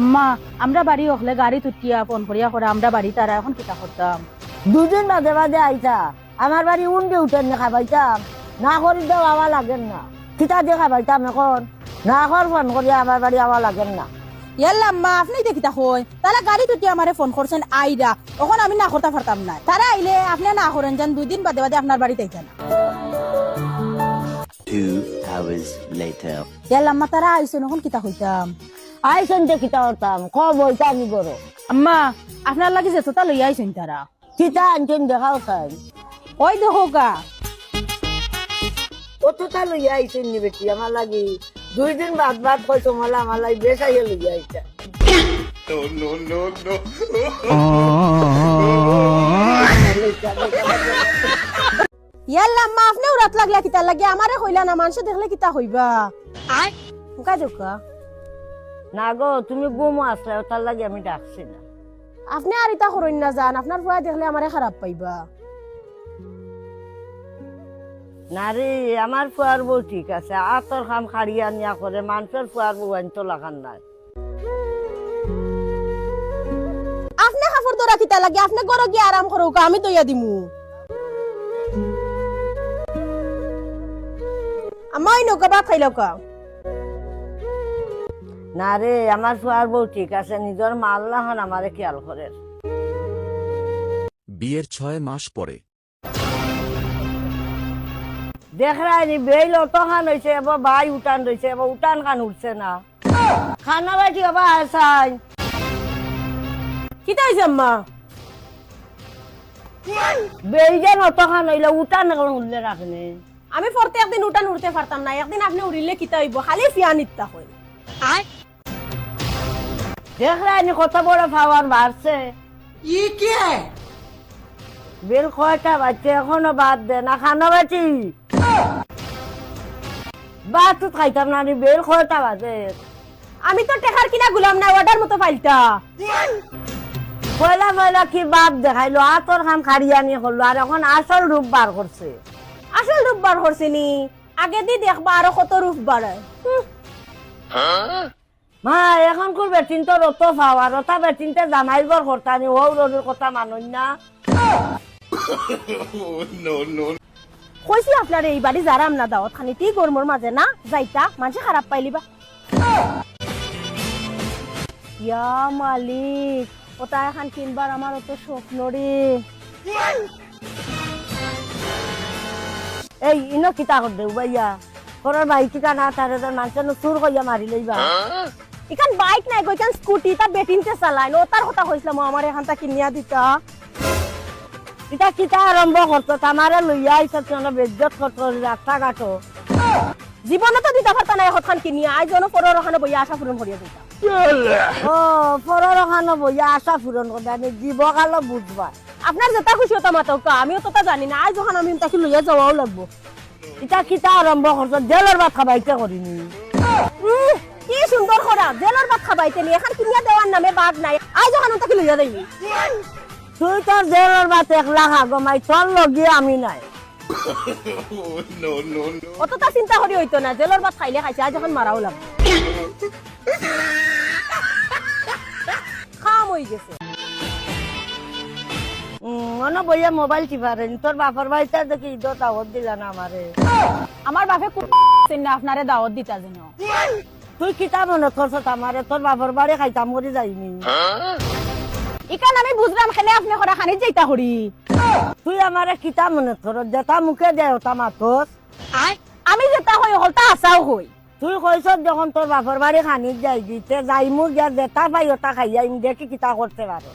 আম্মা আমরা বাড়ি হলে গাড়ি তুটিয়া ফোন করিয়া করে আমরা বাড়ি তারা এখন কিতা করতাম। দুদিন বাদে বাদে আইতা আমার বাড়ি উন্ডে উঠেন না খাবাইতাম না করি দেও আওয়া লাগেন না কিতা দিয়ে খাবাইতাম এখন না কর ফোন করি আমার বাড়ি আওয়া লাগেন না। ইয়াল্লা আম্মা আপনি দেখিতা হই তারা গাড়ি তুটিয়া আমারে ফোন করছেন আইরা এখন আমি না করতে পারতাম না। তারা আইলে আপনি না করেন যান 2 দিন বাদে বাদে আপনার বাড়িতে আইতেন। 2 hours later. ইয়াল্লা আম্মা তারা আইছেন এখন কিতা হইতাম। আইসেন যে কিতা করতাম কব হইতা আমি বড় আম্মা আপনার লাগি যে তোতা লইয়া আইছেন তারা কিতা আনছেন দেখাও তাই ওই দেখো গা কতটা লইয়া আইসেন নি বেটি আমার লাগি 2 দিন বাদ বাদ কইছো মালা আমার লাগি বেসাইয়া লইয়া আইতা। ইয়াল্লা আম্মা আপনি উড়াত লাগলা কিতা লাগে আমারে কইলা না মানুষ দেখলে কিতা হইবা। আয় হুকা দুকা না গো তুমি গুমো আসলে তার লাগি আমি ডাকছি না। আপনি আর ইতা করইন না যান আপনার ফুয়া দেখলে আমারে খারাপ পাইবা। না রে আমার ফুয়ার বউ ঠিক আছে আতর খাম খাড়িয়া নিয়া করে মানুষের ফুয়ার বউ আনতো লাগান নাই। আপনি কাপড় ধরা কিতা লাগে আপনি ঘর গিয়ে আরাম করো আমি দইয়া দিমু। আমাই নৌকা ভাত খাইল কা না রে আমার ফুয়ার বউ ঠিক আছে নিজের মাল লাহান আমারে খেয়াল করে। বিয়ের 6 মাস পরে দেখ রানি বেল অত খান হয়েছে এবার ভাই উঠান রয়েছে এবার উঠান খান উঠছে না খানা বাটি আবার আসাই কিতা হইছে আম্মা বেল যেন অত খান হইলে উঠান এখন উঠলে রাখনে। আমি পড়তে একদিন উঠান উঠতে পারতাম না একদিন আপনি উড়িলে কিতা হইব খালি ফিয়ান ইত্তা হই। দেখ রানি কত বড় পাওয়ার বাড়ছে বেল কয়টা বাচ্চা এখনো বাদ দে না খানা বাটি বাদ তো খাইতাম না বেল কয়টা বাজে। আমি তো টেকার কিনা গুলাম না অর্ডার মতো ফাইলতা পয়লা পয়লা কি বাপ দেখাইলো আতর খাম খাড়িয়া নিয়ে হলো আর এখন আসল রূপ বার করছে। আসল রূপ বার করছিনি আগে দি দেখবা আরো কত রূপ বাড়ায়। মা এখন কোন বেটিন তো রত পাওয়ার ওটা বেটিনতে জামাইল বর করতানি ও রোডের কথা মানুন না। কইছি আপনার এই বাড়ি যারাম না দাওয়াত খানিটি গরমর মাঝে না যাইতা মানুষ খারাপ পাইলিবা। ইয়া মালিক ওটা এখন কিনবার আমার অত স্বপ্ন রে। এই ইনো কিতা কর দেউ ভাইয়া করার বাইক টিকা না তারে মানুষের চুর কইয়া মারি লইবা। ইখান বাইক নাই কইখান স্কুটি তা বেটিনতে চালাইন ও তার কথা কইছিলাম আমার এখানটা কিনিয়া দিতা। এটা কিতা আরম্ভ করতো তামারে লইয়া আইসা তোমরা বেজ্জত করতো রাস্তা ঘাটো জীবনে তো দিতে পারতা না এখন কিনিয়া আজ জন পরের ওখানে বইয়া আশা পূরণ করিয়া দিতা। ও পরের ওখানে বইয়া আশা পূরণ করতে জীবকালও বুঝবা। আপনার যেটা খুশি হতো মাতকা আমিও তো তা জানি না আজ যখন আমি তাকে লইয়া যাওয়াও লাগবো। এটা কিতা আরম্ভ করছো জেলের ভাত খাবাইতে করিনি। কি সুন্দর খরা জেলের ভাত খাবাইতে নি এখন কিনিয়া দেওয়ার নামে বাদ নাই আজ যখন তাকে লইয়া যাইনি। তুই তোর জেলের ভাত 1 লাখ আগমাই তোর লগিয়ে আমি নাই। অতটা চিন্তা করি হইতো না জেলের ভাত খাইলে খাইছে আজ যখন মারাও লাগবে খাম হয়ে গেছে। মনে বইয়া মোবাইল টিপারেন তোর বাপর বাড়িতে দেখি ঈদ দাওয়াত দিলা না আমারে। আমার বাপে না আপনারে দাওয়াত দিতা যেন তুই কিতা মনে করছো আমারে তোর বাপর বাড়ি খাইতাম করি যাইনি। ইকান আমি বুঝলাম খেলে আপনি করা খানি যাইতা হরি। তুই আমারে কিতা মনে কর যেটা মুখে দেয় ওটা মাতস। আমি যেটা হই হলতা আসাও হই। তুই কইছ যখন তোর বাপর বাড়ি খানি যাই দিতে যাই মুখ যা যেটা পাই ওটা খাইয়া দেখি কিতা করতে পারো।